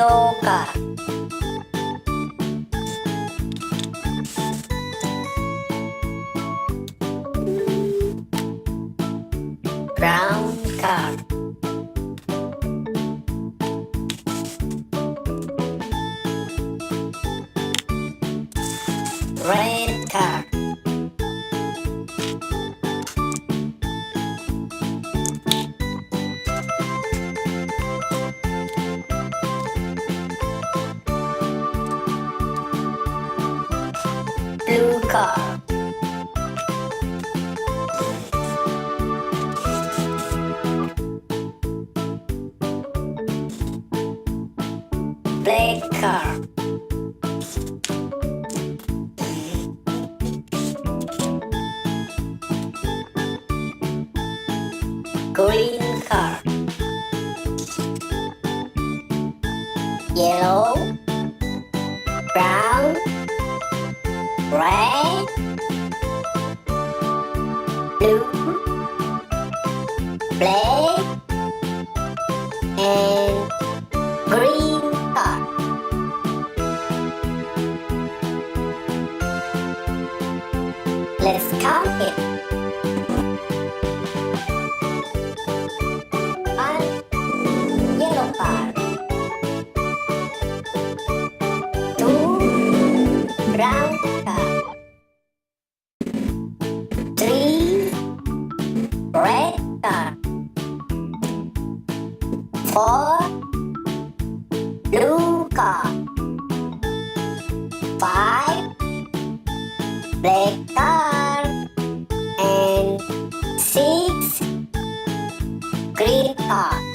yellow car, brown car, red car, blue car, black car, green car, yellow, brown, red, blue, black, and green car. Let's count it. 1 yellow car, 2 brown car, 3 red car, 4 blue car, 5 black car, and 6 green car.